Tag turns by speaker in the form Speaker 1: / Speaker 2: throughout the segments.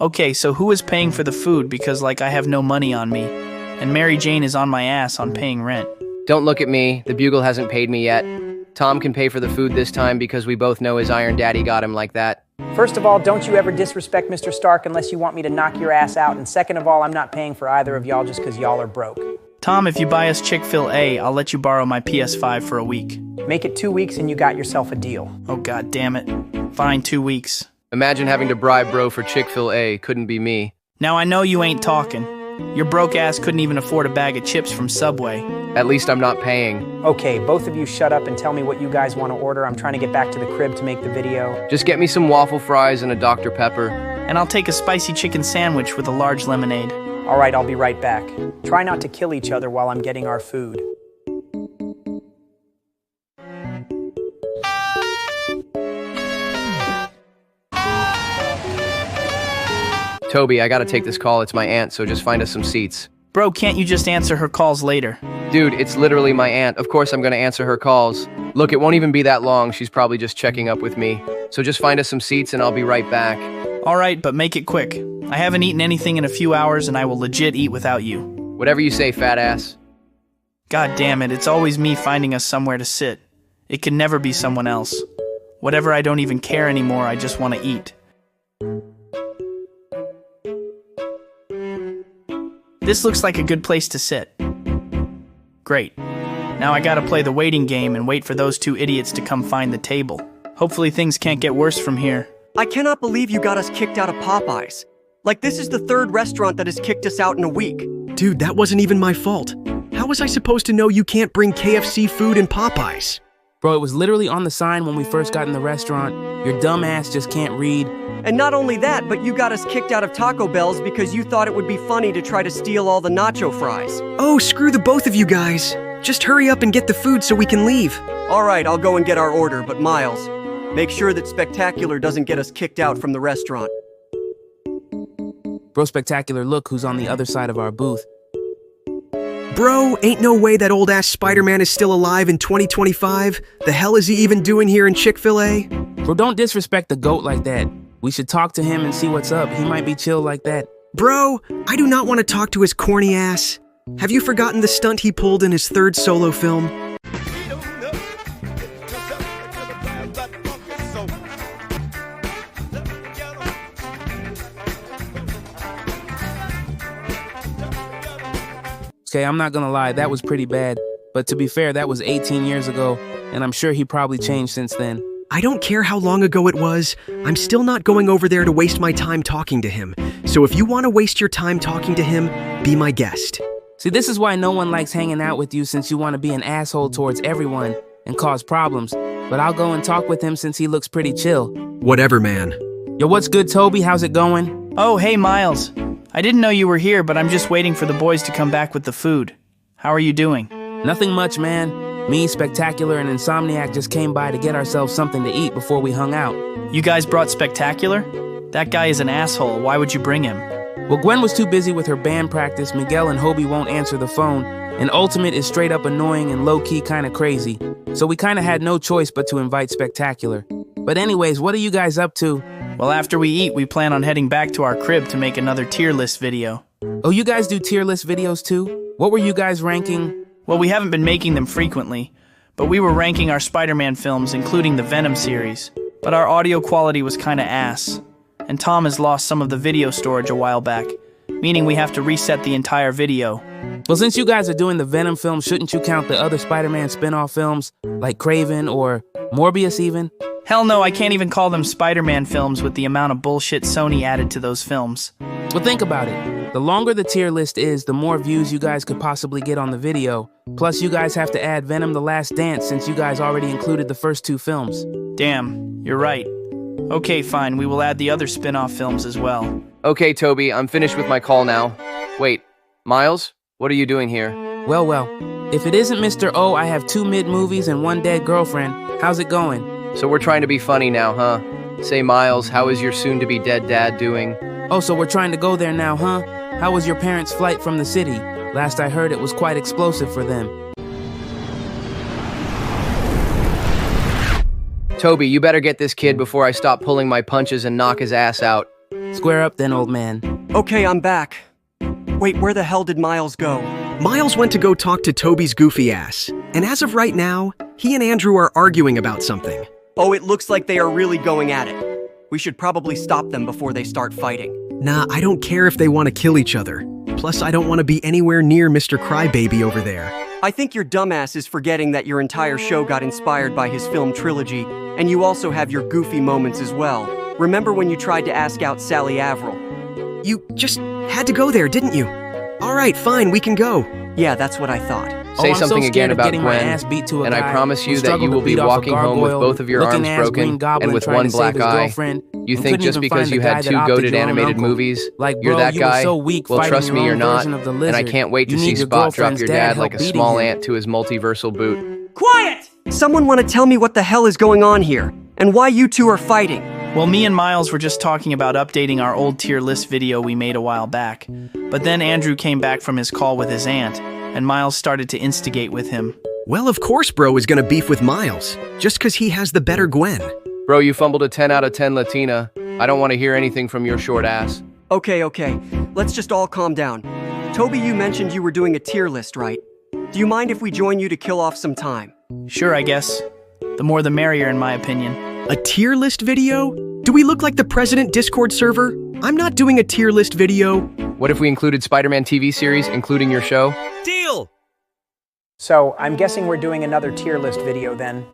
Speaker 1: Okay, so who is paying for the food because, like, I have no money on me, and Mary Jane is on my ass on paying rent?
Speaker 2: Don't look at me. The Bugle hasn't paid me yet. Tom can pay for the food this time because we both know his Iron Daddy got him like that.
Speaker 3: First of all, don't you ever disrespect Mr. Stark unless you want me to knock your ass out. And second of all, I'm not paying for either of y'all just because y'all are broke.
Speaker 1: Tom, if you buy us Chick-fil-A, I'll let you borrow my PS5 for a week.
Speaker 3: Make it 2 weeks and you got yourself a deal.
Speaker 1: Oh, god damn it. Fine, 2 weeks.
Speaker 2: Imagine having to bribe bro for Chick-fil-A. Couldn't be me.
Speaker 1: Now I know you ain't talking. Your broke ass couldn't even afford a bag of chips from Subway.
Speaker 2: At least I'm not paying.
Speaker 3: Okay, both of you shut up and tell me what you guys want to order. I'm trying to get back to the crib to make the video.
Speaker 2: Just get me some waffle fries and a Dr. Pepper.
Speaker 1: And I'll take a spicy chicken sandwich with a large lemonade.
Speaker 3: All right, I'll be right back. Try not to kill each other while I'm getting our food.
Speaker 2: Toby, I gotta take this call. It's my aunt, so just find us some seats.
Speaker 1: Bro, can't you just answer her calls later?
Speaker 2: Dude, it's literally my aunt. Of course I'm gonna answer her calls. Look, it won't even be that long. She's probably just checking up with me. So just find us some seats and I'll be right back.
Speaker 1: Alright, but make it quick. I haven't eaten anything in a few hours and I will legit eat without you.
Speaker 2: Whatever you say, fat ass.
Speaker 1: God damn it, it's always me finding us somewhere to sit. It can never be someone else. Whatever, I don't even care anymore, I just want to eat. This looks like a good place to sit. Great. Now I gotta play the waiting game and wait for those two idiots to come find the table. Hopefully things can't get worse from here.
Speaker 4: I cannot believe you got us kicked out of Popeyes. Like, this is the third restaurant that has kicked us out in a week.
Speaker 5: Dude, that wasn't even my fault. How was I supposed to know you can't bring KFC food in Popeyes?
Speaker 6: Bro, it was literally on the sign when we first got in the restaurant. Your dumb ass just can't read.
Speaker 4: And not only that, but you got us kicked out of Taco Bell's because you thought it would be funny to try to steal all the nacho fries.
Speaker 5: Oh, screw the both of you guys. Just hurry up and get the food so we can leave.
Speaker 4: All right, I'll go and get our order, but Miles, make sure that Spectacular doesn't get us kicked out from the restaurant.
Speaker 6: Bro, Spectacular, look who's on the other side of our booth.
Speaker 5: Bro, ain't no way that old-ass Spider-Man is still alive in 2025. The hell is he even doing here in Chick-fil-A?
Speaker 6: Bro, don't disrespect the GOAT like that. We should talk to him and see what's up. He might be chill like that.
Speaker 5: Bro, I do not want to talk to his corny ass. Have you forgotten the stunt he pulled in his third solo film?
Speaker 6: Okay, I'm not gonna lie, that was pretty bad. But to be fair, that was 18 years ago, and I'm sure he probably changed since then.
Speaker 5: I don't care how long ago it was, I'm still not going over there to waste my time talking to him. So if you want to waste your time talking to him, be my guest.
Speaker 6: See, this is why no one likes hanging out with you, since you want to be an asshole towards everyone and cause problems. But I'll go and talk with him since he looks pretty chill.
Speaker 5: Whatever, man.
Speaker 6: Yo, what's good, Toby? How's it going?
Speaker 1: Oh, hey, Miles. I didn't know you were here, but I'm just waiting for the boys to come back with the food. How are you doing?
Speaker 6: Nothing much, man. Me, Spectacular, and Insomniac just came by to get ourselves something to eat before we hung out.
Speaker 1: You guys brought Spectacular? That guy is an asshole. Why would you bring him?
Speaker 6: Well, Gwen was too busy with her band practice, Miguel and Hobie won't answer the phone, and Ultimate is straight up annoying and low-key kinda crazy. So we kinda had no choice but to invite Spectacular. But anyways, what are you guys up to?
Speaker 1: Well, after we eat, we plan on heading back to our crib to make another tier list video.
Speaker 6: Oh, you guys do tier list videos too? What were you guys ranking?
Speaker 1: Well, we haven't been making them frequently, but we were ranking our Spider-Man films, including the Venom series. But our audio quality was kinda ass. And Tom has lost some of the video storage a while back, meaning we have to reset the entire video.
Speaker 6: Well, since you guys are doing the Venom film, shouldn't you count the other Spider-Man spin-off films, like Kraven or Morbius even?
Speaker 1: Hell no, I can't even call them Spider-Man films with the amount of bullshit Sony added to those films.
Speaker 6: Well, think about it. The longer the tier list is, the more views you guys could possibly get on the video. Plus, you guys have to add Venom The Last Dance since you guys already included the first two films.
Speaker 1: Damn, you're right. Okay, fine, we will add the other spin-off films as well.
Speaker 2: Okay, Toby, I'm finished with my call now. Wait, Miles? What are you doing here?
Speaker 6: Well, if it isn't Mr. O, I have 2 mid-movies and 1 dead girlfriend. How's it going?
Speaker 2: So we're trying to be funny now, huh? Say, Miles, how is your soon-to-be-dead dad doing?
Speaker 6: Oh, so we're trying to go there now, huh? How was your parents' flight from the city? Last I heard, it was quite explosive for them.
Speaker 2: Toby, you better get this kid before I stop pulling my punches and knock his ass out.
Speaker 6: Square up then, old man.
Speaker 4: Okay, I'm back. Wait, where the hell did Miles go?
Speaker 5: Miles went to go talk to Toby's goofy ass, and as of right now, he and Andrew are arguing about something.
Speaker 4: Oh, it looks like they are really going at it. We should probably stop them before they start fighting.
Speaker 5: Nah, I don't care if they want to kill each other. Plus, I don't want to be anywhere near Mr. Crybaby over there.
Speaker 4: I think your dumbass is forgetting that your entire show got inspired by his film trilogy, and you also have your goofy moments as well. Remember when you tried to ask out Sally Averill?
Speaker 5: You just had to go there, didn't you? All right, fine, we can go.
Speaker 4: Yeah, that's what I thought.
Speaker 2: Say
Speaker 6: I'm
Speaker 2: something
Speaker 6: so
Speaker 2: again
Speaker 6: scared of
Speaker 2: about
Speaker 6: getting my
Speaker 2: Gwen,
Speaker 6: ass beat to a
Speaker 2: and I
Speaker 6: guy
Speaker 2: promise
Speaker 6: who
Speaker 2: you that
Speaker 6: struggled
Speaker 2: you
Speaker 6: to
Speaker 2: will be
Speaker 6: beat off a
Speaker 2: walking home with
Speaker 6: gargoyle,
Speaker 2: both of your arms
Speaker 6: looking-ass
Speaker 2: broken
Speaker 6: Green Goblin
Speaker 2: and with
Speaker 6: trying
Speaker 2: one
Speaker 6: to save
Speaker 2: black
Speaker 6: his
Speaker 2: eye.
Speaker 6: girlfriend,
Speaker 2: You
Speaker 6: and
Speaker 2: think
Speaker 6: couldn't
Speaker 2: just
Speaker 6: even
Speaker 2: because
Speaker 6: find
Speaker 2: you
Speaker 6: the
Speaker 2: had
Speaker 6: guy that
Speaker 2: two
Speaker 6: opted
Speaker 2: goated
Speaker 6: your own
Speaker 2: animated
Speaker 6: uncle.
Speaker 2: movies,
Speaker 6: Like,
Speaker 2: you're
Speaker 6: bro,
Speaker 2: that
Speaker 6: you were
Speaker 2: guy?
Speaker 6: so weak
Speaker 2: Well,
Speaker 6: fighting
Speaker 2: trust
Speaker 6: your
Speaker 2: me,
Speaker 6: own
Speaker 2: you're not,
Speaker 6: version of the
Speaker 2: and I
Speaker 6: lizard.
Speaker 2: can't wait to
Speaker 6: You
Speaker 2: see
Speaker 6: need your
Speaker 2: Spot drop
Speaker 6: girlfriend's
Speaker 2: your
Speaker 6: dad
Speaker 2: dad
Speaker 6: help
Speaker 2: like a
Speaker 6: beating
Speaker 2: small
Speaker 6: him.
Speaker 2: ant to his multiversal boot.
Speaker 3: Quiet!
Speaker 4: Someone want to tell me what the hell is going on here, and why you two are fighting?
Speaker 1: Well, me and Miles were just talking about updating our old tier list video we made a while back. But then Andrew came back from his call with his aunt, and Miles started to instigate with him.
Speaker 5: Well, of course Bro is gonna beef with Miles, just because he has the better Gwen.
Speaker 2: Bro, you fumbled a 10 out of 10 Latina. I don't want to hear anything from your short ass.
Speaker 4: Okay, let's just all calm down. Toby, you mentioned you were doing a tier list, right? Do you mind if we join you to kill off some time?
Speaker 1: Sure, I guess. The more the merrier, in my opinion.
Speaker 5: A tier list video? Do we look like the President Discord server? I'm not doing a tier list video.
Speaker 2: What if we included Spider-Man TV series, including your show?
Speaker 5: Deal!
Speaker 3: So, I'm guessing we're doing another tier list video then.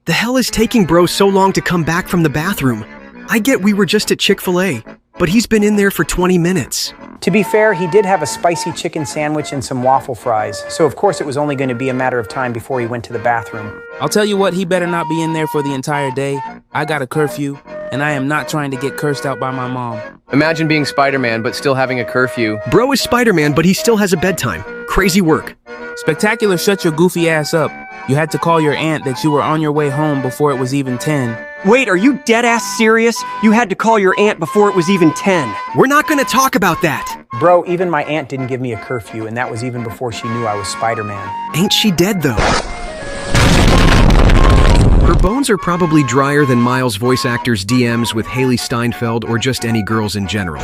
Speaker 5: The hell is taking Bro so long to come back from the bathroom? I get we were just at Chick-fil-A, but he's been in there for 20 minutes.
Speaker 3: To be fair, he did have a spicy chicken sandwich and some waffle fries, so of course it was only going to be a matter of time before he went to the bathroom.
Speaker 6: I'll tell you what, he better not be in there for the entire day. I got a curfew, and I am not trying to get cursed out by my mom.
Speaker 2: Imagine being Spider-Man, but still having a curfew.
Speaker 5: Bro is Spider-Man, but he still has a bedtime. Crazy work.
Speaker 6: Spectacular, shut your goofy ass up. You had to call your aunt that you were on your way home before it was even 10.
Speaker 4: Wait, are you dead-ass serious? You had to call your aunt before it was even 10.
Speaker 5: We're not gonna talk about that.
Speaker 3: Bro, even my aunt didn't give me a curfew, and that was even before she knew I was Spider-Man.
Speaker 5: Ain't she dead, though? Her bones are probably drier than Miles' voice actor's DMs with Haley Steinfeld or just any girls in general.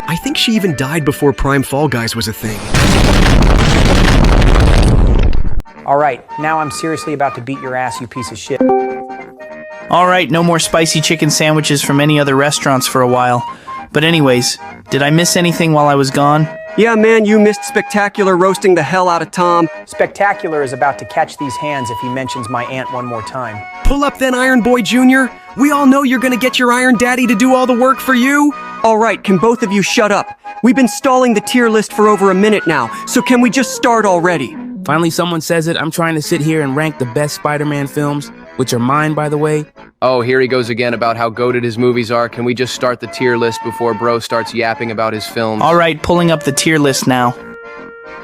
Speaker 5: I think she even died before Prime Fall Guys was a thing.
Speaker 3: Alright, now I'm seriously about to beat your ass, you piece of shit.
Speaker 1: Alright, no more spicy chicken sandwiches from any other restaurants for a while. But anyways, did I miss anything while I was gone?
Speaker 4: Yeah, man, you missed Spectacular roasting the hell out of Tom.
Speaker 3: Spectacular is about to catch these hands if he mentions my aunt one more time.
Speaker 5: Pull up then, Iron Boy Jr. We all know you're gonna get your Iron Daddy to do all the work for you.
Speaker 4: All right, can both of you shut up? We've been stalling the tier list for over a minute now, so can we just start already?
Speaker 6: Finally, someone says it. I'm trying to sit here and rank the best Spider-Man films, which are mine, by the way.
Speaker 2: Oh, here he goes again about how goated his movies are. Can we just start the tier list before Bro starts yapping about his films?
Speaker 1: Alright, pulling up the tier list now.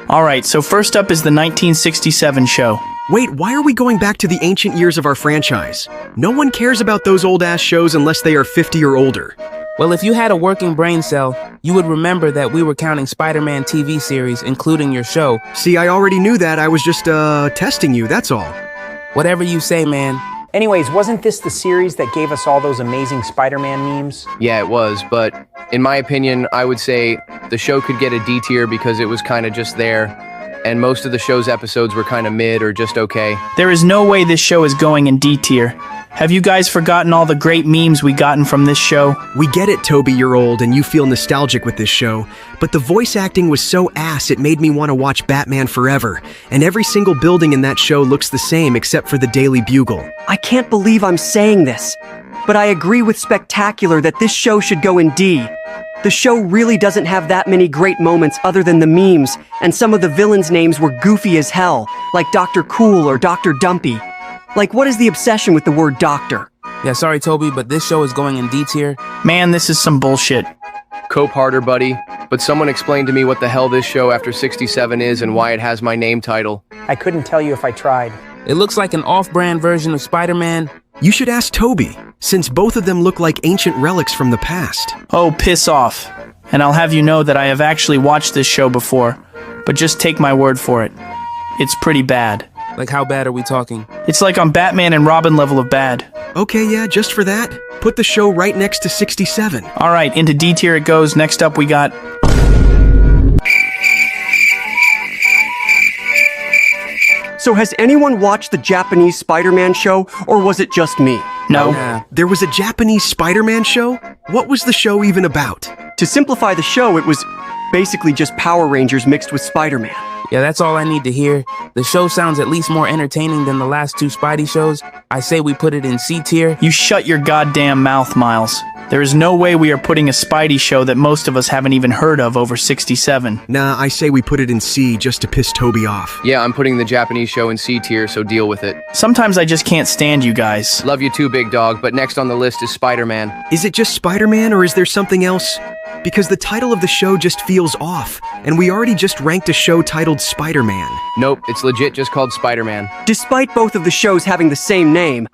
Speaker 1: Alright, so first up is the 1967 show.
Speaker 5: Wait, why are we going back to the ancient years of our franchise? No one cares about those old-ass shows unless they are 50 or older.
Speaker 6: Well, if you had a working brain cell, you would remember that we were counting Spider-Man TV series, including your show.
Speaker 5: See, I already knew that. I was just, testing you, that's all.
Speaker 6: Whatever you say, man.
Speaker 3: Anyways, wasn't this the series that gave us all those amazing Spider-Man memes?
Speaker 2: Yeah, it was, but in my opinion, I would say the show could get a D tier because it was kind of just there, and most of the show's episodes were kind of mid or just okay.
Speaker 1: There is no way this show is going in D tier. Have you guys forgotten all the great memes we gotten from this show?
Speaker 5: We get it, Toby, you're old and you feel nostalgic with this show, but the voice acting was so ass it made me want to watch Batman Forever, and every single building in that show looks the same except for the Daily Bugle.
Speaker 4: I can't believe I'm saying this, but I agree with Spectacular that this show should go in D. The show really doesn't have that many great moments other than the memes, and some of the villains' names were goofy as hell, like Dr. Cool or Dr. Dumpy. Like, what is the obsession with the word doctor?
Speaker 6: Yeah, sorry, Toby, but this show is going in D tier.
Speaker 1: Man, this is some bullshit.
Speaker 2: Cope harder, buddy. But someone explain to me what the hell this show after 67 is and why it has my name title.
Speaker 3: I couldn't tell you if I tried.
Speaker 6: It looks like an off-brand version of Spider-Man.
Speaker 5: You should ask Toby, since both of them look like ancient relics from the past.
Speaker 1: Oh, piss off. And I'll have you know that I have actually watched this show before, but just take my word for it. It's pretty bad.
Speaker 6: Like, how bad are we talking?
Speaker 1: It's like on Batman and Robin level of bad.
Speaker 5: Okay, yeah, just for that, put the show right next to 67.
Speaker 1: All right, into D tier it goes. Next up, we got...
Speaker 4: So has anyone watched the Japanese Spider-Man show, or was it just me?
Speaker 1: No.
Speaker 5: There was a Japanese Spider-Man show? What was the show even about?
Speaker 4: To simplify the show, it was basically just Power Rangers mixed with Spider-Man.
Speaker 6: Yeah, that's all I need to hear. The show sounds at least more entertaining than the last two Spidey shows. I say we put it in C tier.
Speaker 1: You shut your goddamn mouth, Miles. There is no way we are putting a Spidey show that most of us haven't even heard of over 67.
Speaker 5: Nah, I say we put it in C just to piss Toby off.
Speaker 2: Yeah, I'm putting the Japanese show in C tier, so deal with it.
Speaker 1: Sometimes I just can't stand you guys.
Speaker 2: Love you too, big dog, but next on the list is Spider-Man.
Speaker 5: Is it just Spider-Man or is there something else? Because the title of the show just feels off, and we already just ranked a show titled Spider-Man.
Speaker 2: Nope, it's legit just called Spider-Man.
Speaker 4: Despite both of the shows having the same name,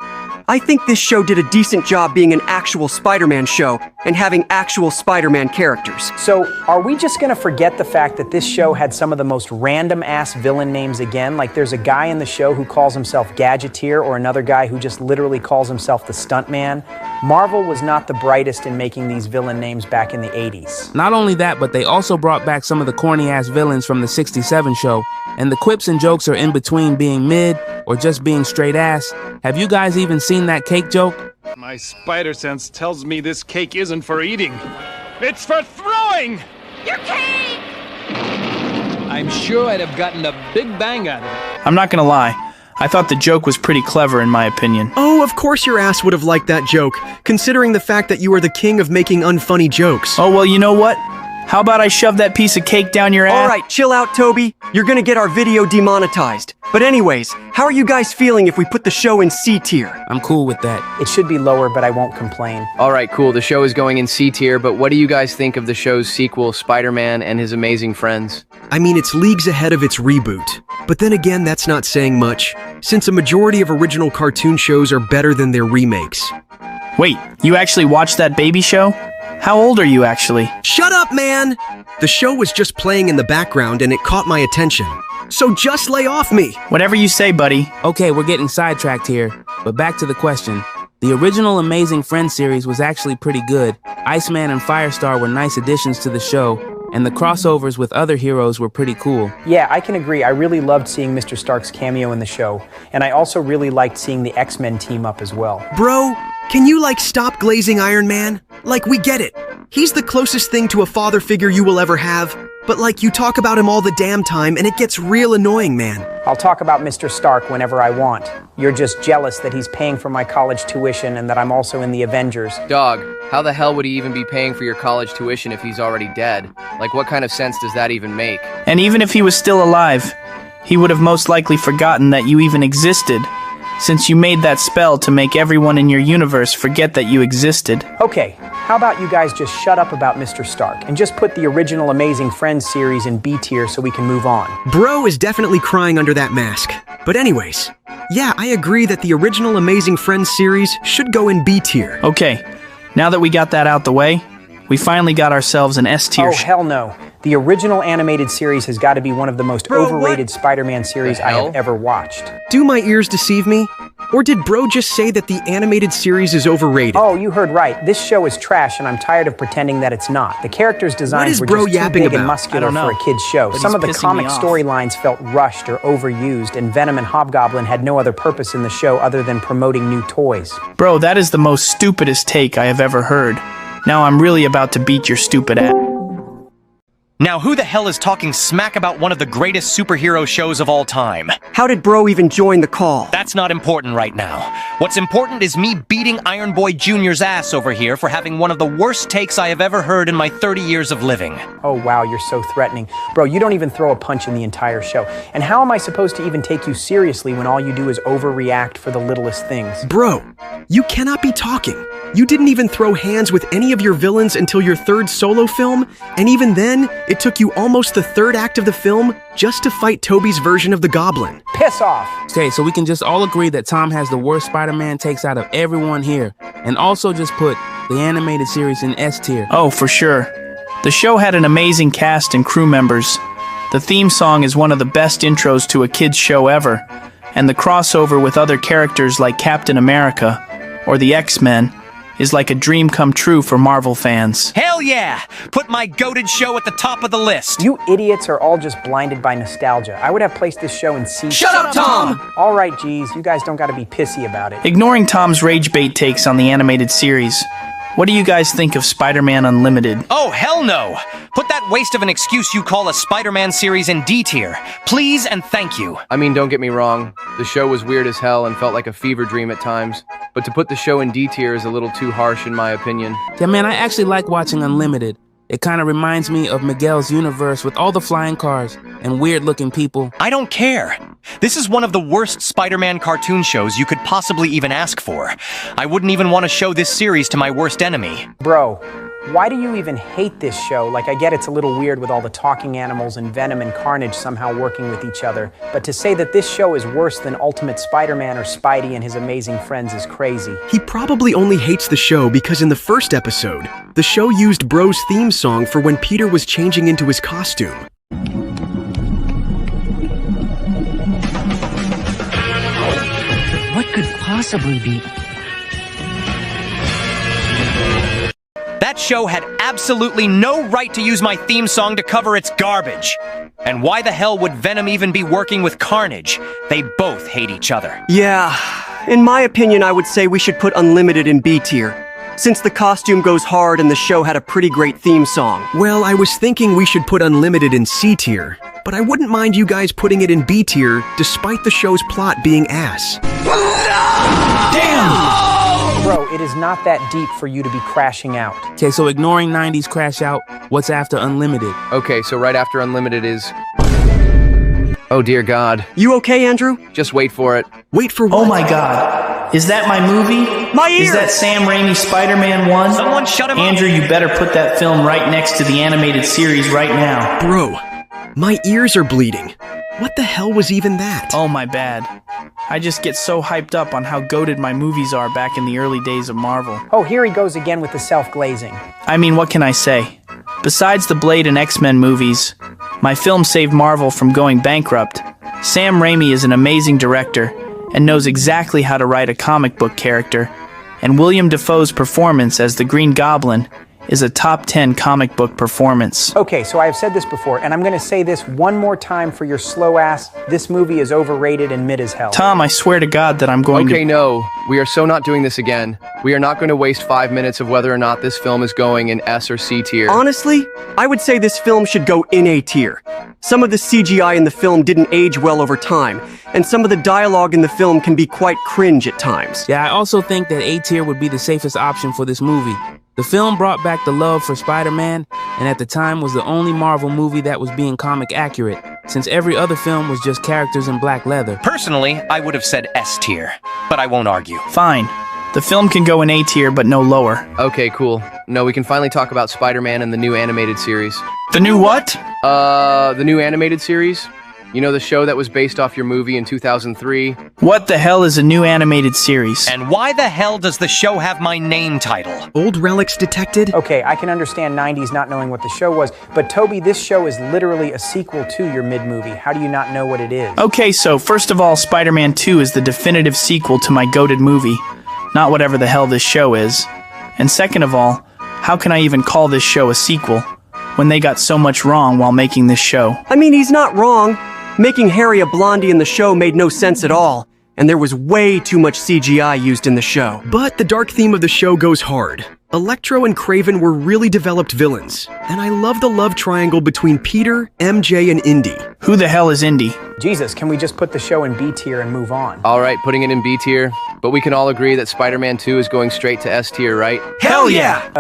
Speaker 4: I think this show did a decent job being an actual Spider-Man show and having actual Spider-Man characters.
Speaker 3: So, are we just gonna forget the fact that this show had some of the most random-ass villain names again? Like there's a guy in the show who calls himself Gadgeteer, or another guy who just literally calls himself the Stuntman. Marvel was not the brightest in making these villain names back in the 80s.
Speaker 6: Not only that, but they also brought back some of the corny-ass villains from the 67 show, and the quips and jokes are in between being mid or just being straight ass. Have you guys even seen that cake joke?
Speaker 7: My spider sense tells me this cake isn't for eating. It's for throwing!
Speaker 8: Your cake!
Speaker 9: I'm sure I'd have gotten a big bang out of it.
Speaker 1: I'm not gonna lie. I thought the joke was pretty clever in my opinion.
Speaker 5: Oh, of course your ass would have liked that joke, considering the fact that you are the king of making unfunny jokes.
Speaker 1: Oh, well, you know what? How about I shove that piece of cake down your ass?
Speaker 4: Alright, chill out, Toby. You're gonna get our video demonetized. But anyways, how are you guys feeling if we put the show in C tier?
Speaker 6: I'm cool with that.
Speaker 3: It should be lower, but I won't complain.
Speaker 2: Alright, cool, the show is going in C tier, but what do you guys think of the show's sequel, Spider-Man and His Amazing Friends?
Speaker 5: I mean, it's leagues ahead of its reboot. But then again, that's not saying much, since a majority of original cartoon shows are better than their remakes.
Speaker 1: Wait, you actually watched that baby show? How old are you actually?
Speaker 5: Shut up, man! The show was just playing in the background and it caught my attention. So just lay off me!
Speaker 1: Whatever you say, buddy.
Speaker 6: Okay, we're getting sidetracked here, but back to the question. The original Amazing Friends series was actually pretty good. Iceman and Firestar were nice additions to the show, and the crossovers with other heroes were pretty cool.
Speaker 3: Yeah, I can agree. I really loved seeing Mr. Stark's cameo in the show, and I also really liked seeing the X-Men team up as well.
Speaker 5: Bro, can you stop glazing Iron Man? We get it. He's the closest thing to a father figure you will ever have, but you talk about him all the damn time and it gets real annoying, man.
Speaker 3: I'll talk about Mr. Stark whenever I want. You're just jealous that he's paying for my college tuition and that I'm also in the Avengers.
Speaker 2: Dog, how the hell would he even be paying for your college tuition if he's already dead? What kind of sense does that even make?
Speaker 1: And even if he was still alive, he would have most likely forgotten that you even existed, since you made that spell to make everyone in your universe forget that you existed.
Speaker 3: Okay, how about you guys just shut up about Mr. Stark and just put the original Amazing Friends series in B tier so we can move on.
Speaker 5: Bro is definitely crying under that mask. But anyways, yeah, I agree that the original Amazing Friends series should go in B tier.
Speaker 1: Okay, now that we got that out the way, we finally got ourselves an S tier.
Speaker 3: Oh, hell no. The original animated series has got to be one of the most overrated Spider-Man series I have ever watched.
Speaker 5: Do my ears deceive me? Or did bro just say that the animated series is overrated?
Speaker 3: Oh, you heard right. This show is trash, and I'm tired of pretending that it's not. The characters' designs were just too big and muscular for a kid's show. Some of the comic storylines felt rushed or overused, and Venom and Hobgoblin had no other purpose in the show other than promoting new toys.
Speaker 1: Bro, that is the most stupidest take I have ever heard. Now I'm really about to beat your stupid ass.
Speaker 10: Now, who the hell is talking smack about one of the greatest superhero shows of all time?
Speaker 4: How did bro even join the call?
Speaker 10: That's not important right now. What's important is me beating Iron Boy Jr.'s ass over here for having one of the worst takes I have ever heard in my 30 years of living.
Speaker 3: Oh wow, you're so threatening. Bro, you don't even throw a punch in the entire show. And how am I supposed to even take you seriously when all you do is overreact for the littlest things?
Speaker 5: Bro, you cannot be talking. You didn't even throw hands with any of your villains until your third solo film, and even then, it took you almost the third act of the film just to fight Toby's version of the Goblin.
Speaker 3: Piss off!
Speaker 6: Okay, so we can just all agree that Tom has the worst Spider-Man takes out of everyone here, and also just put the animated series in S tier.
Speaker 1: Oh, for sure. The show had an amazing cast and crew members. The theme song is one of the best intros to a kid's show ever, and the crossover with other characters like Captain America, or the X-Men, is like a dream come true for Marvel fans.
Speaker 10: Hell yeah! Put my goated show at the top of the list.
Speaker 3: You idiots are all just blinded by nostalgia. I would have placed this show in C.
Speaker 10: Shut up, Tom!
Speaker 3: All right, geez, you guys don't gotta be pissy about it.
Speaker 1: Ignoring Tom's rage bait takes on the animated series, what do you guys think of Spider-Man Unlimited?
Speaker 10: Oh, hell no! Put that waste of an excuse you call a Spider-Man series in D tier. Please and thank you.
Speaker 2: I mean, don't get me wrong. The show was weird as hell and felt like a fever dream at times. But to put the show in D tier is a little too harsh in my opinion.
Speaker 6: Yeah, man, I actually like watching Unlimited. It kind of reminds me of Miguel's universe with all the flying cars and weird-looking people.
Speaker 10: I don't care. This is one of the worst Spider-Man cartoon shows you could possibly even ask for. I wouldn't even want to show this series to my worst enemy.
Speaker 3: Bro, why do you even hate this show? Like, I get it's a little weird with all the talking animals and Venom and Carnage somehow working with each other, but to say that this show is worse than Ultimate Spider-Man or Spidey and his amazing friends is crazy.
Speaker 5: He probably only hates the show because in the first episode, the show used Bro's theme song for when Peter was changing into his costume.
Speaker 8: What could possibly be?
Speaker 10: That show had absolutely no right to use my theme song to cover its garbage. And why the hell would Venom even be working with Carnage? They both hate each other.
Speaker 4: Yeah, in my opinion, I would say we should put Unlimited in B tier, since the costume goes hard and the show had a pretty great theme song.
Speaker 5: Well, I was thinking we should put Unlimited in C tier, but I wouldn't mind you guys putting it in B tier despite the show's plot being ass.
Speaker 1: Damn!
Speaker 3: Bro, it is not that deep for you to be crashing out.
Speaker 6: Okay, so ignoring 90s Crash Out, what's after Unlimited?
Speaker 2: Okay, so right after Unlimited is... Oh dear God.
Speaker 4: You okay, Andrew?
Speaker 2: Just wait for it.
Speaker 5: Wait for what?
Speaker 1: Oh my God. Is that my movie?
Speaker 4: My ears!
Speaker 1: Is that Sam Raimi Spider-Man 1?
Speaker 10: Someone shut him up!
Speaker 1: Andrew, you better put that film right next to the animated series right now.
Speaker 5: Bro, my ears are bleeding. What the hell was even that?
Speaker 1: Oh, my bad. I just get so hyped up on how goated my movies are back in the early days of Marvel.
Speaker 3: Oh, here he goes again with the self-glazing.
Speaker 1: I mean, what can I say? Besides the Blade and X-Men movies, my film saved Marvel from going bankrupt. Sam Raimi is an amazing director and knows exactly how to write a comic book character, and William Dafoe's performance as the Green Goblin is a top 10 comic book performance.
Speaker 3: Okay, so I have said this before, and I'm gonna say this one more time for your slow ass. This movie is overrated and mid as hell.
Speaker 1: Tom, I swear to God that I'm going to...
Speaker 2: Okay, no. We are so not doing this again. We are not going to waste 5 minutes of whether or not this film is going in S or C tier.
Speaker 4: Honestly, I would say this film should go in A tier. Some of the CGI in the film didn't age well over time, and some of the dialogue in the film can be quite cringe at times.
Speaker 6: Yeah, I also think that A tier would be the safest option for this movie. The film brought back the love for Spider-Man, and at the time was the only Marvel movie that was being comic accurate, since every other film was just characters in black leather.
Speaker 10: Personally, I would have said S tier, but I won't argue.
Speaker 1: Fine. The film can go in A tier, but no lower.
Speaker 2: Okay, cool. No, we can finally talk about Spider-Man and the new animated series.
Speaker 1: The new what?
Speaker 2: The new animated series? You know, the show that was based off your movie in 2003?
Speaker 1: What the hell is a new animated series?
Speaker 10: And why the hell does the show have my name title?
Speaker 5: Old relics detected?
Speaker 3: Okay, I can understand 90s not knowing what the show was, but Toby, this show is literally a sequel to your mid-movie. How do you not know what it is?
Speaker 1: Okay, so first of all, Spider-Man 2 is the definitive sequel to my goated movie, not whatever the hell this show is. And second of all, how can I even call this show a sequel when they got so much wrong while making this show?
Speaker 4: I mean, he's not wrong. Making Harry a blondie in the show made no sense at all, and there was way too much CGI used in the show.
Speaker 5: But the dark theme of the show goes hard. Electro and Kraven were really developed villains, and I love the love triangle between Peter, MJ, and Indy.
Speaker 1: Who the hell is Indy?
Speaker 3: Jesus, can we just put the show in B tier and move on?
Speaker 2: Alright, putting it in B tier, but we can all agree that Spider-Man 2 is going straight to S tier, right?
Speaker 1: Hell yeah!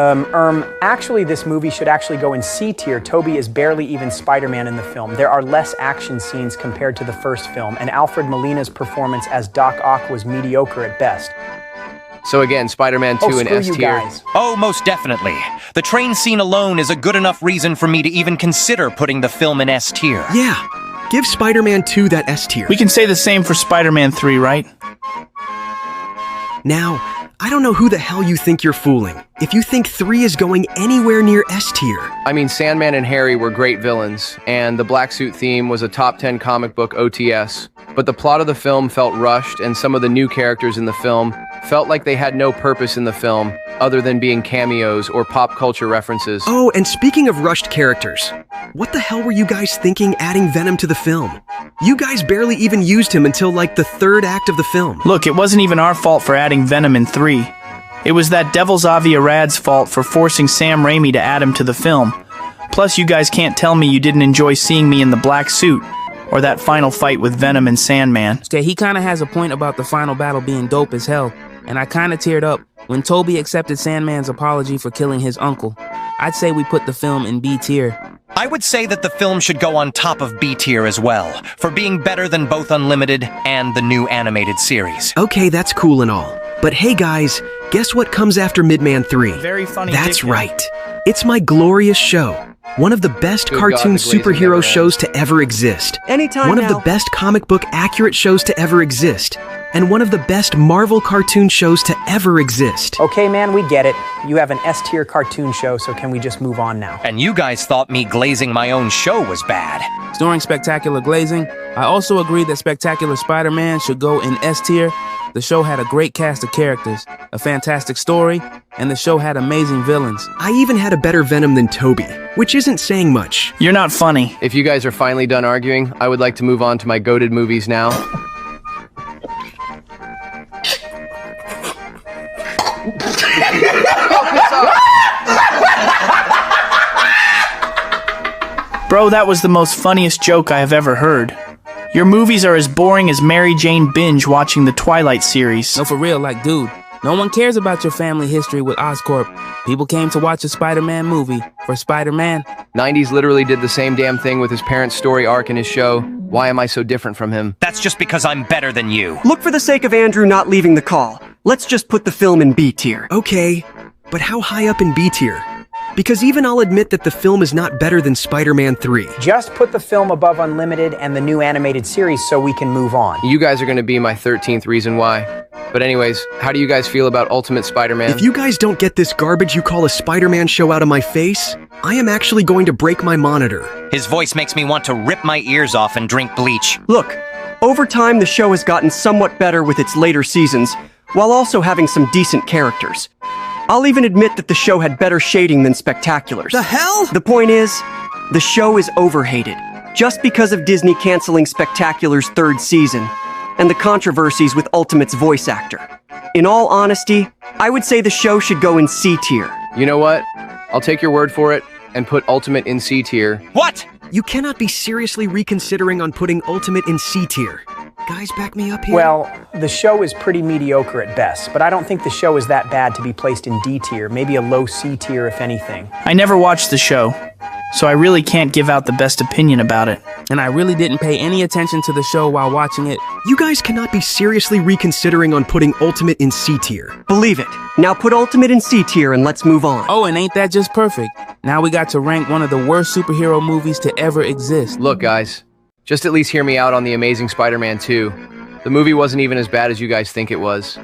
Speaker 3: Actually, this movie should actually go in C tier. Toby is barely even Spider-Man in the film. There are less action scenes compared to the first film, and Alfred Molina's performance as Doc Ock was mediocre at best.
Speaker 2: So again, Spider-Man 2 in S tier.
Speaker 10: Oh, most definitely. The train scene alone is a good enough reason for me to even consider putting the film in S tier.
Speaker 5: Yeah, give Spider-Man 2 that S tier.
Speaker 1: We can say the same for Spider-Man 3, right?
Speaker 5: Now, I don't know who the hell you think you're fooling. If you think 3 is going anywhere near S tier.
Speaker 2: I mean, Sandman and Harry were great villains, and the black suit theme was a top 10 comic book OTS. But the plot of the film felt rushed, and some of the new characters in the film felt like they had no purpose in the film, other than being cameos or pop culture references.
Speaker 5: Oh, and speaking of rushed characters, what the hell were you guys thinking adding Venom to the film? You guys barely even used him until like the 3rd act of the film.
Speaker 1: Look, it wasn't even our fault for adding Venom in 3. It was that Devil's Avi Arad's fault for forcing Sam Raimi to add him to the film. Plus, you guys can't tell me you didn't enjoy seeing me in the black suit, or that final fight with Venom and Sandman.
Speaker 6: Okay, he kinda has a point about the final battle being dope as hell, and I kinda teared up when Toby accepted Sandman's apology for killing his uncle. I'd say we put the film in B tier.
Speaker 10: I would say that the film should go on top of B tier as well, for being better than both Unlimited and the new animated series.
Speaker 5: Okay, that's cool and all. But hey guys, guess what comes after Midman 3?
Speaker 1: Very funny.
Speaker 5: That's
Speaker 1: dickhead.
Speaker 5: right. It's my glorious show. One of the best
Speaker 2: Good
Speaker 5: cartoon
Speaker 2: God, the glazing
Speaker 5: superhero
Speaker 2: never
Speaker 5: shows to ever exist.
Speaker 4: Anytime
Speaker 5: One of
Speaker 4: now.
Speaker 5: the best comic book accurate shows to ever exist. And one of the best Marvel cartoon shows to ever exist.
Speaker 3: Okay, man, we get it. You have an S tier cartoon show, so can we just move on now?
Speaker 10: And you guys thought me glazing my own show was bad.
Speaker 6: During Spectacular Glazing, I also agreed that Spectacular Spider-Man should go in S tier. The show had a great cast of characters, a fantastic story, and the show had amazing villains.
Speaker 5: I even had a better Venom than Toby, which isn't saying much.
Speaker 1: You're not funny.
Speaker 2: If you guys are finally done arguing, I would like to move on to my goated movies now.
Speaker 1: Bro, that was the most funniest joke I have ever heard. Your movies are as boring as Mary Jane binge watching the Twilight series.
Speaker 6: No, for real, like, dude, no one cares about your family history with Oscorp. People came to watch a Spider-Man movie for Spider-Man.
Speaker 2: 90s literally did the same damn thing with his parents' story arc in his show. Why am I so different from him?
Speaker 10: That's just because I'm better than you.
Speaker 4: Look, for the sake of Andrew not leaving the call, let's just put the film in B tier.
Speaker 5: Okay, but how high up in B tier? Because even I'll admit that the film is not better than Spider-Man 3.
Speaker 3: Just put the film above Unlimited and the new animated series so we can move on.
Speaker 2: You guys are going to be my 13th reason why. But anyways, how do you guys feel about Ultimate Spider-Man?
Speaker 5: If you guys don't get this garbage you call a Spider-Man show out of my face, I am actually going to break my monitor.
Speaker 10: His voice makes me want to rip my ears off and drink bleach.
Speaker 4: Look, over time the show has gotten somewhat better with its later seasons, while also having some decent characters. I'll even admit that the show had better shading than Spectacular's.
Speaker 5: The hell?
Speaker 4: The point is, the show is overhated, just because of Disney canceling Spectacular's 3rd season, and the controversies with Ultimate's voice actor. In all honesty, I would say the show should go in C tier.
Speaker 2: You know what? I'll take your word for it and put Ultimate in C tier.
Speaker 10: What?
Speaker 5: You cannot be seriously reconsidering on putting Ultimate in C tier. Guys, back me up here.
Speaker 3: Well, the show is pretty mediocre at best, but I don't think the show is that bad to be placed in D tier, maybe a low C tier if anything.
Speaker 1: I never watched the show, so I really can't give out the best opinion about it.
Speaker 6: And I really didn't pay any attention to the show while watching it.
Speaker 5: You guys cannot be seriously reconsidering on putting Ultimate in C tier.
Speaker 4: Believe it. Now put Ultimate in C tier and let's move on.
Speaker 6: Oh, and ain't that just perfect? Now we got to rank one of the worst superhero movies to ever exist.
Speaker 2: Look, guys, just at least hear me out on The Amazing Spider-Man 2. The movie wasn't even as bad as you guys think it was.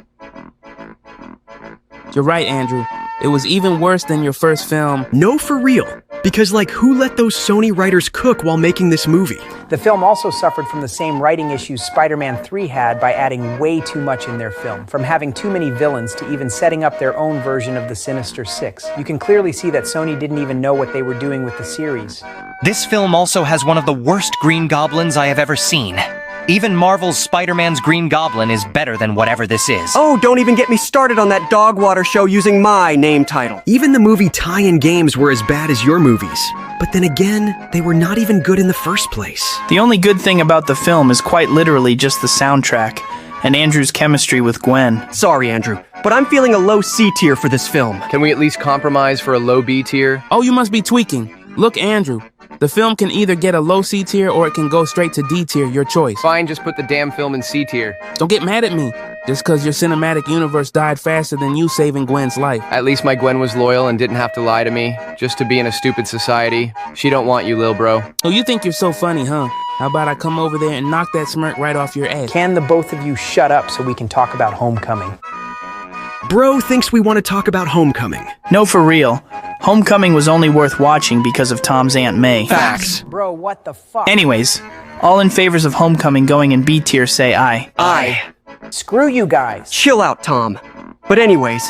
Speaker 6: You're right, Andrew. It was even worse than your first film.
Speaker 5: No, for real. Because, like, who let those Sony writers cook while making this movie?
Speaker 3: The film also suffered from the same writing issues Spider-Man 3 had by adding way too much in their film, from having too many villains to even setting up their own version of the Sinister Six. You can clearly see that Sony didn't even know what they were doing with the series.
Speaker 10: This film also has one of the worst Green Goblins I have ever seen. Even Marvel's Spider-Man's Green Goblin is better than whatever this is.
Speaker 4: Oh, don't even get me started on that dog water show using my name title.
Speaker 5: Even the movie tie-in games were as bad as your movies. But then again, they were not even good in the first place.
Speaker 1: The only good thing about the film is quite literally just the soundtrack, and Andrew's chemistry with Gwen.
Speaker 4: Sorry, Andrew, but I'm feeling a low C tier for this film.
Speaker 2: Can we at least compromise for a low B tier?
Speaker 6: Oh, you must be tweaking. Look, Andrew, the film can either get a low C tier or it can go straight to D tier, your choice.
Speaker 2: Fine, just put the damn film in C tier.
Speaker 6: Don't get mad at me, just because your cinematic universe died faster than you saving Gwen's life.
Speaker 2: At least my Gwen was loyal and didn't have to lie to me, just to be in a stupid society. She don't want you, lil bro.
Speaker 6: Oh, you think you're so funny, huh? How about I come over there and knock that smirk right off your ass?
Speaker 3: Can the both of you shut up so we can talk about Homecoming?
Speaker 5: Bro thinks we want to talk about Homecoming.
Speaker 1: No, for real. Homecoming was only worth watching because of Tom's Aunt May.
Speaker 2: Facts.
Speaker 3: Bro, what the fuck?
Speaker 1: Anyways, all in favors of Homecoming going in B tier say aye.
Speaker 4: Aye.
Speaker 3: Screw you guys.
Speaker 4: Chill out, Tom. But anyways,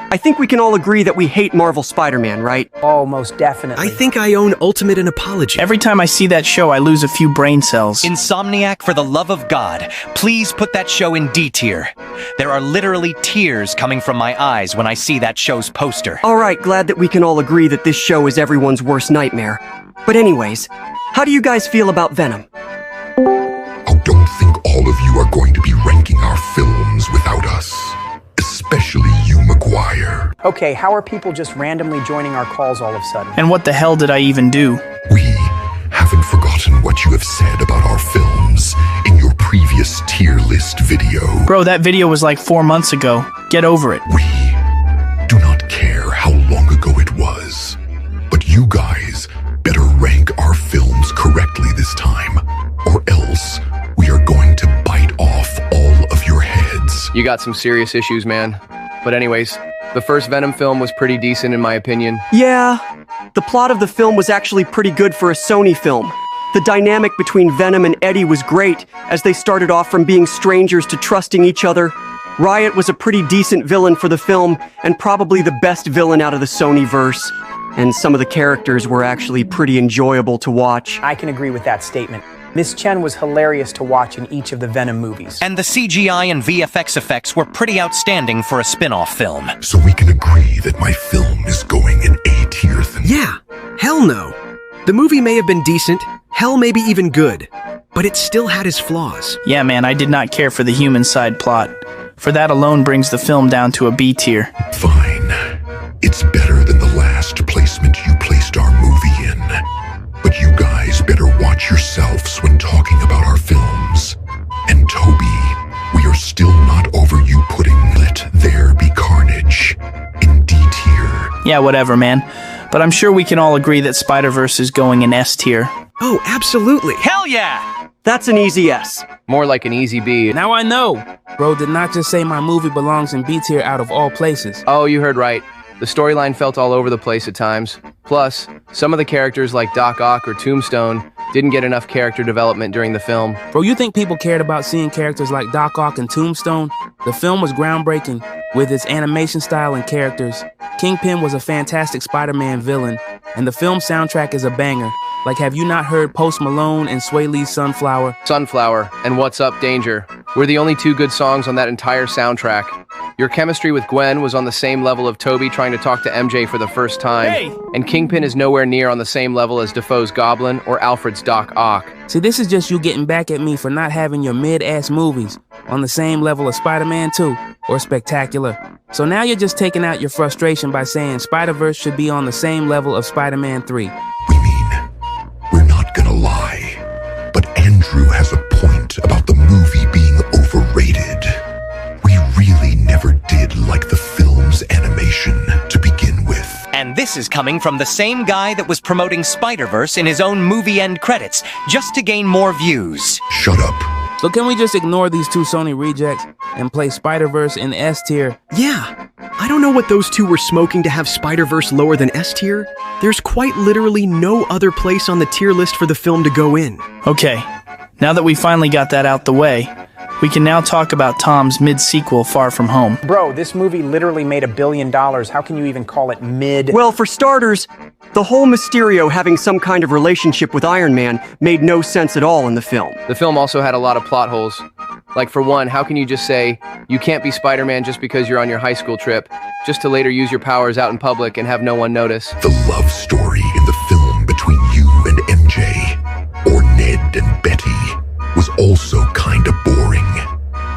Speaker 4: I think we can all agree that we hate Marvel Spider-Man, right?
Speaker 3: Oh, most definitely.
Speaker 5: I think I own ultimate an apology.
Speaker 1: Every time I see that show, I lose a few brain cells.
Speaker 10: Insomniac, for the love of God, please put that show in D tier. There are literally tears coming from my eyes when I see that show's poster.
Speaker 4: Alright, glad that we can all agree that this show is everyone's worst nightmare. But anyways, how do you guys feel about Venom?
Speaker 8: I don't think all of you are going to be ranking our films without us. Especially you, Maguire.
Speaker 3: Okay, how are people just randomly joining our calls all of a sudden?
Speaker 1: And what the hell did I even do?
Speaker 8: We haven't forgotten what you have said about our films in your previous tier list video.
Speaker 1: Bro, that video was like 4 months ago. Get over it.
Speaker 8: We do not care how long ago it was, but you guys better rank our films correctly this time, or else we are going to bite off all of your heads.
Speaker 2: You got some serious issues, man. But anyways, the first Venom film was pretty decent in my opinion.
Speaker 4: Yeah, the plot of the film was actually pretty good for a Sony film. The dynamic between Venom and Eddie was great, as they started off from being strangers to trusting each other. Riot was a pretty decent villain for the film, and probably the best villain out of the Sony-verse. And some of the characters were actually pretty enjoyable to watch.
Speaker 3: I can agree with that statement. Miss Chen was hilarious to watch in each of the Venom movies.
Speaker 10: And the CGI and VFX effects were pretty outstanding for a spin-off film.
Speaker 8: So we can agree that my film is going in A tier then?
Speaker 5: Yeah, hell no. The movie may have been decent, hell maybe even good, but it still had its flaws.
Speaker 1: Yeah, man, I did not care for the human side plot. For that alone brings the film down to a B tier.
Speaker 8: Fine. It's better than the last placement you placed our movie in. But you guys better watch yourselves when talking about our films. And Toby, we are still not over you putting Let There Be Carnage in D tier.
Speaker 1: Yeah, whatever, man. But I'm sure we can all agree that Spider-Verse is going in S tier.
Speaker 5: Oh, absolutely.
Speaker 10: Hell yeah!
Speaker 4: That's an easy S.
Speaker 2: More like an easy B.
Speaker 6: Now I know. Bro did not just say my movie belongs in B tier out of all places.
Speaker 2: Oh, you heard right. The storyline felt all over the place at times. Plus, some of the characters like Doc Ock or Tombstone didn't get enough character development during the film.
Speaker 6: Bro, you think people cared about seeing characters like Doc Ock and Tombstone? The film was groundbreaking with its animation style and characters. Kingpin was a fantastic Spider-Man villain, and the film soundtrack is a banger. Like, have you not heard Post Malone and Sway Lee's Sunflower?
Speaker 2: Sunflower and What's Up, Danger were the only two good songs on that entire soundtrack. Your chemistry with Gwen was on the same level of Toby trying to talk to MJ for the first time.
Speaker 1: Hey!
Speaker 2: And Kingpin is nowhere near on the same level as Defoe's Goblin or Alfred's Doc Ock.
Speaker 6: See, this is just you getting back at me for not having your mid-ass movies on the same level as Spider-Man 2 or Spectacular. So now you're just taking out your frustration by saying Spider-Verse should be on the same level of Spider-Man 3.
Speaker 8: We mean, we're not gonna lie, but Andrew has a point about the movie being overrated. We really never did like the film's animation to begin with.
Speaker 10: And this is coming from the same guy that was promoting Spider-Verse in his own movie end credits, just to gain more views.
Speaker 8: Shut up.
Speaker 6: So can we just ignore these two Sony rejects and play Spider-Verse in S tier?
Speaker 5: Yeah, I don't know what those two were smoking to have Spider-Verse lower than S tier. There's quite literally no other place on the tier list for the film to go in.
Speaker 1: Okay, now that we finally got that out the way, we can now talk about Tom's mid-sequel Far From Home.
Speaker 3: Bro, this movie literally made $1 billion. How can you even call it mid?
Speaker 4: Well, for starters, the whole Mysterio having some kind of relationship with Iron Man made no sense at all in the film.
Speaker 2: The film also had a lot of plot holes. Like, for one, how can you just say, you can't be Spider-Man just because you're on your high school trip, just to later use your powers out in public and have no one notice?
Speaker 8: The love story in the film between you and MJ, or Ned and Betty, was also kinda boring.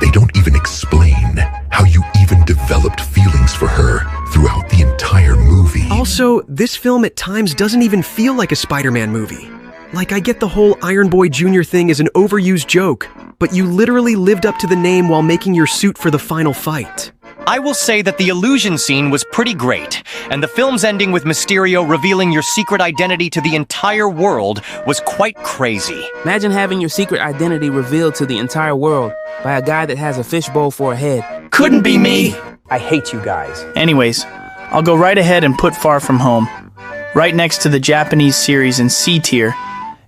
Speaker 8: They don't even explain how you even developed feelings for her throughout the entire movie.
Speaker 5: Also, this film at times doesn't even feel like a Spider-Man movie. Like, I get the whole Iron Boy Jr. thing is an overused joke, but you literally lived up to the name while making your suit for the final fight.
Speaker 10: I will say that the illusion scene was pretty great, and the film's ending with Mysterio revealing your secret identity to the entire world was quite crazy.
Speaker 6: Imagine having your secret identity revealed to the entire world by a guy that has a fishbowl for a head.
Speaker 1: Couldn't be me!
Speaker 3: I hate you guys.
Speaker 1: Anyways, I'll go right ahead and put Far From Home, right next to the Japanese series in C tier,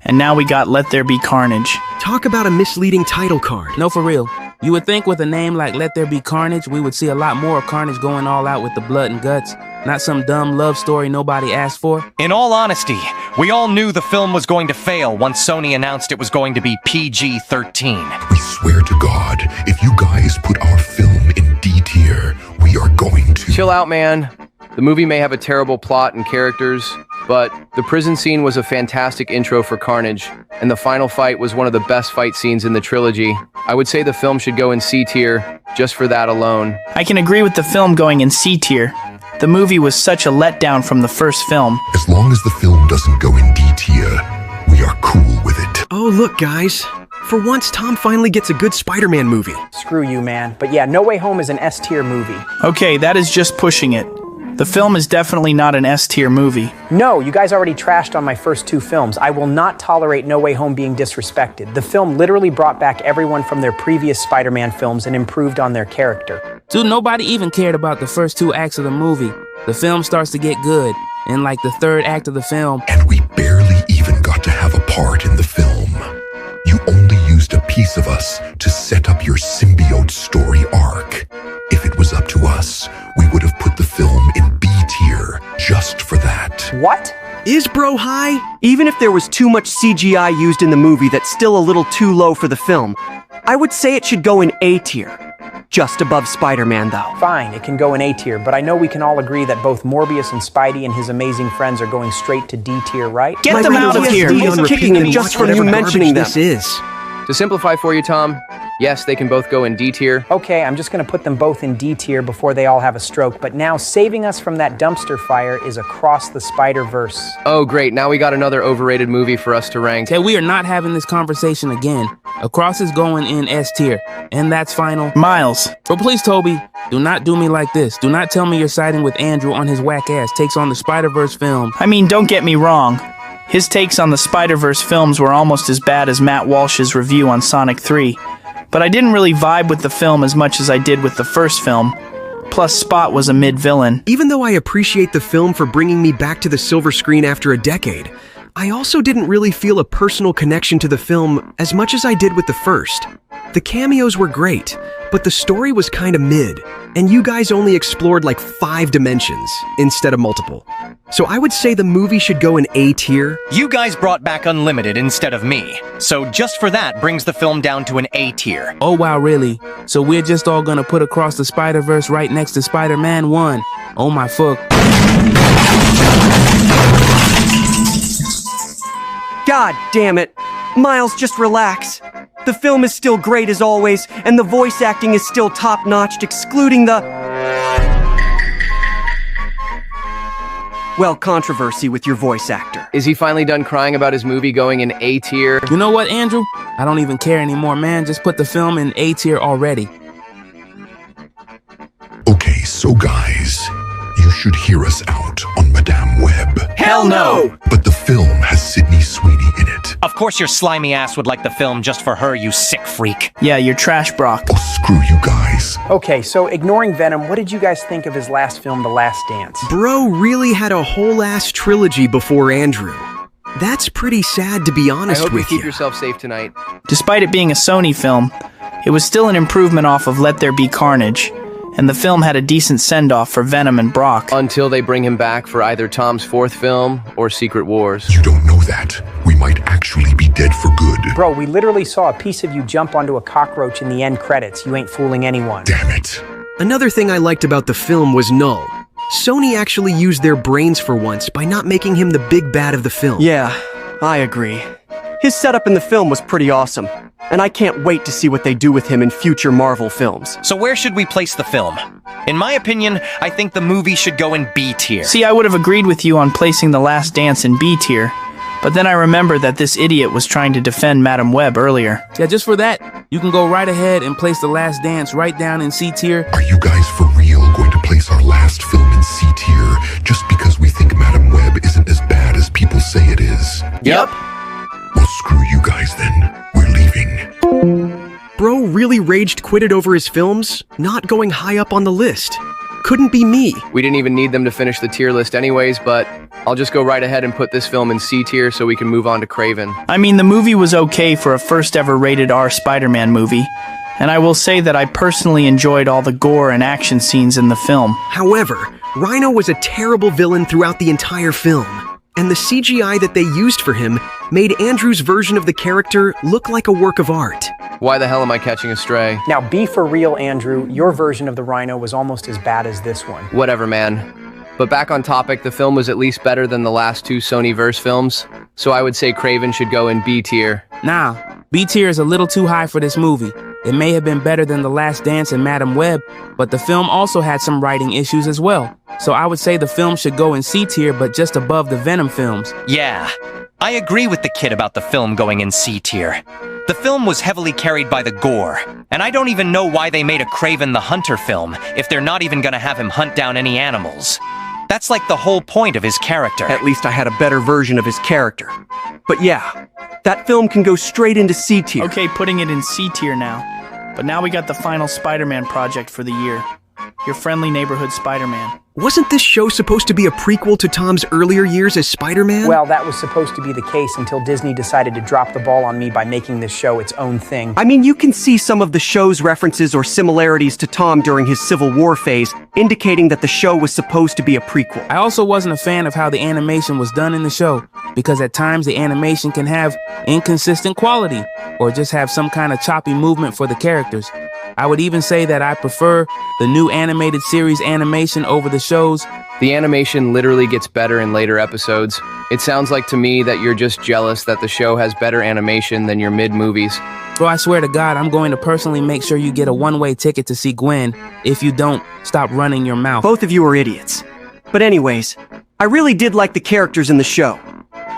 Speaker 1: and now we got Let There Be Carnage.
Speaker 5: Talk about a misleading title card.
Speaker 6: No, for real. You would think with a name like Let There Be Carnage, we would see a lot more of Carnage going all out with the blood and guts, not some dumb love story nobody asked for.
Speaker 10: In all honesty, we all knew the film was going to fail once Sony announced it was going to be PG-13.
Speaker 8: We swear to God, if you guys put our film in D tier, we are going to...
Speaker 2: Chill out, man. The movie may have a terrible plot and characters, but the prison scene was a fantastic intro for Carnage, and the final fight was one of the best fight scenes in the trilogy. I would say the film should go in C tier, just for that alone.
Speaker 1: I can agree with the film going in C tier. The movie was such a letdown from the first film.
Speaker 8: As long as the film doesn't go in D tier, we are cool with it.
Speaker 5: Oh, look, guys. For once, Tom finally gets a good Spider-Man movie.
Speaker 3: Screw you, man. But yeah, No Way Home is an S tier movie.
Speaker 1: Okay, that is just pushing it. The film is definitely not an S tier movie.
Speaker 3: No, you guys already trashed on my first two films. I will not tolerate No Way Home being disrespected. The film literally brought back everyone from their previous Spider-Man films and improved on their character.
Speaker 6: Dude, nobody even cared about the first 2 acts of the movie. The film starts to get good, and like the third act of the film...
Speaker 8: And we barely even got to have a part in the film. You only used a piece of us to set up your symbiote story arc. If it was up to us, we would have put the film in B tier just for that.
Speaker 3: What?
Speaker 5: Is bro high?
Speaker 4: Even if there was too much CGI used in the movie that's still a little too low for the film, I would say it should go in A tier. Just above Spider-Man, though.
Speaker 3: Fine, it can go in A tier, but I know we can all agree that both Morbius and Spidey and his amazing friends are going straight to D tier, right?
Speaker 1: Get them out of here!
Speaker 4: He's kicking it just from you mentioning them.
Speaker 5: This is.
Speaker 2: To simplify for you, Tom, yes, they can both go in D tier.
Speaker 3: Okay, I'm just gonna put them both in D tier before they all have a stroke, but now saving us from that dumpster fire is Across the Spider-Verse.
Speaker 2: Oh, great, now we got another overrated movie for us to rank.
Speaker 6: Okay, we are not having this conversation again. Across is going in S tier, and that's final.
Speaker 1: Miles.
Speaker 6: But please, Toby, do not do me like this. Do not tell me you're siding with Andrew on his whack ass takes on the Spider-Verse film.
Speaker 1: I mean, don't get me wrong. His takes on the Spider-Verse films were almost as bad as Matt Walsh's review on Sonic 3. But I didn't really vibe with the film as much as I did with the first film. Plus, Spot was a mid-villain.
Speaker 5: Even though I appreciate the film for bringing me back to the silver screen after a decade, I also didn't really feel a personal connection to the film as much as I did with the first. The cameos were great, but the story was kinda mid, and you guys only explored like 5 dimensions instead of multiple. So I would say the movie should go in A tier.
Speaker 10: You guys brought back Unlimited instead of me, so just for that brings the film down to an A tier.
Speaker 6: Oh wow, really? So we're just all gonna put Across the Spider-Verse right next to Spider-Man 1. Oh my fuck.
Speaker 4: God damn it. Miles, just relax. The film is still great as always, and the voice acting is still top-notch, excluding the... well, controversy with your voice actor.
Speaker 2: Is he finally done crying about his movie going in A tier?
Speaker 6: You know what, Andrew? I don't even care anymore, man. Just put the film in A tier already.
Speaker 8: Okay, so guys, you should hear us out on Madame Web.
Speaker 1: Hell no!
Speaker 8: But the film has Sydney Sweeney in it.
Speaker 10: Of course your slimy ass would like the film just for her, you sick freak.
Speaker 1: Yeah, you're trash, Brock.
Speaker 8: Oh, screw you guys.
Speaker 3: Okay, so ignoring Venom, what did you guys think of his last film, The Last Dance?
Speaker 5: Bro really had a whole ass trilogy before Andrew. That's pretty sad, to be honest
Speaker 2: I hope
Speaker 5: with
Speaker 2: you keep yourself safe tonight.
Speaker 1: Despite it being a Sony film, it was still an improvement off of Let There Be Carnage, and the film had a decent send-off for Venom and Brock.
Speaker 2: Until they bring him back for either Tom's 4th film or Secret Wars.
Speaker 8: You don't know that. We might actually be dead for good.
Speaker 3: Bro, we literally saw a piece of you jump onto a cockroach in the end credits. You ain't fooling anyone.
Speaker 8: Damn it.
Speaker 5: Another thing I liked about the film was Null. Sony actually used their brains for once by not making him the big bad of the film.
Speaker 4: Yeah, I agree. His setup in the film was pretty awesome, and I can't wait to see what they do with him in future Marvel films.
Speaker 10: So where should we place the film? In my opinion, I think the movie should go in B tier.
Speaker 1: See, I would have agreed with you on placing The Last Dance in B tier, but then I remembered that this idiot was trying to defend Madame Web earlier.
Speaker 6: Yeah, just for that, you can go right ahead and place The Last Dance right down in C tier.
Speaker 8: Are you guys for real going to place our last film in C tier just because we think Madame Web isn't as bad as people say it is?
Speaker 1: Yep.
Speaker 8: Well, screw you guys then. We're leaving.
Speaker 5: Bro really rage quitted over his films, not going high up on the list. couldn't be me.
Speaker 2: We didn't even need them to finish the tier list anyways, but I'll just go right ahead and put this film in C tier so we can move on to Kraven.
Speaker 1: I mean, the movie was okay for a first ever rated R Spider-Man movie, and I will say that I personally enjoyed all the gore and action scenes in the film.
Speaker 5: However, Rhino was a terrible villain throughout the entire film, and the CGI that they used for him made Andrew's version of the character look like a work of art.
Speaker 2: Why the hell am I catching a stray?
Speaker 3: Now, be for real, Andrew. Your version of the Rhino was almost as bad as this one.
Speaker 2: Whatever, man. But back on topic, the film was at least better than the last two Sony-verse films, so I would say Kraven should go in B tier.
Speaker 6: Nah, B tier is a little too high for this movie. It may have been better than The Last Dance and Madam Web, but the film also had some writing issues as well. So I would say the film should go in C tier, but just above the Venom films.
Speaker 10: Yeah, I agree with the kid about the film going in C tier. The film was heavily carried by the gore, and I don't even know why they made a Kraven the Hunter film if they're not even gonna have him hunt down any animals. That's like the whole point of his character.
Speaker 4: At least I had a better version of his character. But yeah, that film can go straight into C tier.
Speaker 1: Okay, putting it in C tier now. But now we got the final Spider-Man project for the year. Your friendly neighborhood Spider-Man.
Speaker 5: Wasn't this show supposed to be a prequel to Tom's earlier years as Spider-Man?
Speaker 3: Well, that was supposed to be the case until Disney decided to drop the ball on me by making this show its own thing.
Speaker 4: I mean, you can see some of the show's references or similarities to Tom during his Civil War phase, indicating that the show was supposed to be a prequel.
Speaker 6: I also wasn't a fan of how the animation was done in the show, because at times the animation can have inconsistent quality, or just have some kind of choppy movement for the characters. I would even say that I prefer the new animated series animation over the shows.
Speaker 2: The animation literally gets better in later episodes. It sounds like to me that you're just jealous that the show has better animation than your mid-movies.
Speaker 6: Bro, I swear to God, I'm going to personally make sure you get a one-way ticket to see Gwen if you don't stop running your mouth.
Speaker 4: Both of you are idiots. But anyways, I really did like the characters in the show.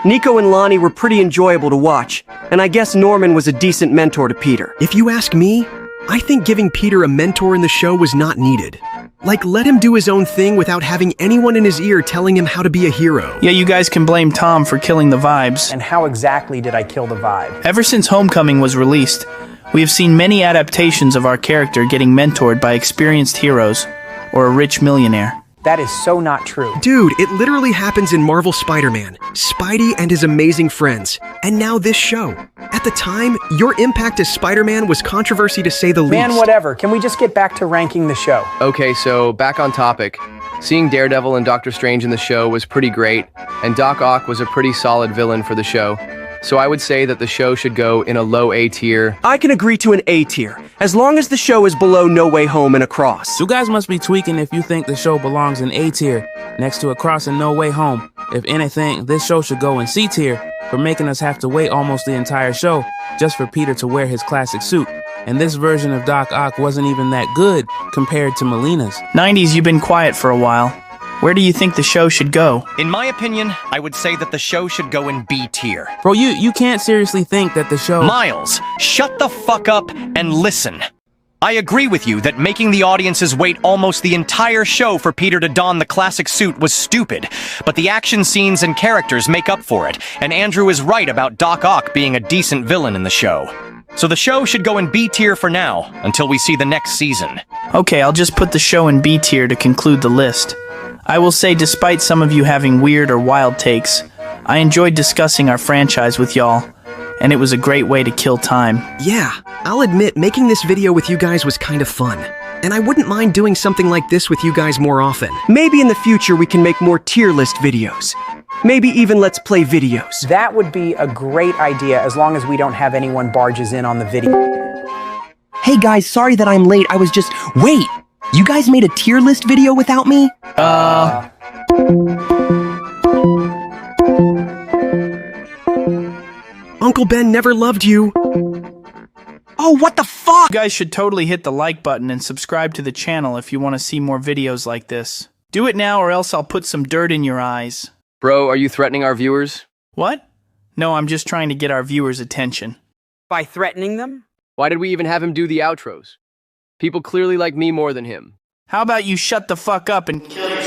Speaker 4: Nico and Lonnie were pretty enjoyable to watch, and I guess Norman was a decent mentor to Peter.
Speaker 5: If you ask me, I think giving Peter a mentor in the show was not needed. Like, let him do his own thing without having anyone in his ear telling him how to be a hero.
Speaker 1: Yeah, you guys can blame Tom for killing the vibes.
Speaker 3: And how exactly did I kill the vibe?
Speaker 1: Ever since Homecoming was released, we have seen many adaptations of our character getting mentored by experienced heroes or a rich millionaire.
Speaker 3: That is so not true.
Speaker 5: Dude, it literally happens in Marvel Spider-Man, Spidey and his amazing friends, and now this show. At the time, your impact as Spider-Man was controversy to say the least.
Speaker 3: Man, whatever. Can we just get back to ranking the show?
Speaker 2: Okay, so back on topic. Seeing Daredevil and Doctor Strange in the show was pretty great, and Doc Ock was a pretty solid villain for the show. So I would say that the show should go in a low A tier.
Speaker 4: I can agree to an A tier, as long as the show is below No Way Home and Across.
Speaker 6: You guys must be tweaking if you think the show belongs in A tier, next to Across and No Way Home. If anything, this show should go in C tier, for making us have to wait almost the entire show, just for Peter to wear his classic suit. And this version of Doc Ock wasn't even that good, compared to Melina's.
Speaker 1: 90s, you've been quiet for a while. Where do you think the show should go?
Speaker 10: In my opinion, I would say that the show should go in B tier.
Speaker 6: Bro, you can't seriously think that the show—
Speaker 10: Miles, shut the fuck up and listen. I agree with you that making the audiences wait almost the entire show for Peter to don the classic suit was stupid, but the action scenes and characters make up for it, and Andrew is right about Doc Ock being a decent villain in the show. So the show should go in B tier for now, until we see the next season.
Speaker 1: Okay, I'll just put the show in B tier to conclude the list. I will say, despite some of you having weird or wild takes, I enjoyed discussing our franchise with y'all, and it was a great way to kill time.
Speaker 5: Yeah, I'll admit making this video with you guys was kind of fun. And I wouldn't mind doing something like this with you guys more often.
Speaker 4: Maybe in the future we can make more tier list videos. Maybe even Let's Play videos.
Speaker 3: That would be a great idea, as long as we don't have anyone barges in on the video.
Speaker 11: Hey guys, sorry that I'm late. I was just— Wait! You guys made a tier list video without me?
Speaker 5: Uncle Ben never loved you.
Speaker 11: Oh, what the fuck?
Speaker 1: You guys should totally hit the like button and subscribe to the channel if you want to see more videos like this. Do it now or else I'll put some dirt in your eyes.
Speaker 2: Bro, are you threatening our viewers?
Speaker 1: What? No, I'm just trying to get our viewers' attention.
Speaker 12: By threatening them?
Speaker 2: Why did we even have him do the outros? People clearly like me more than him.
Speaker 1: How about you shut the fuck up and kill yourself?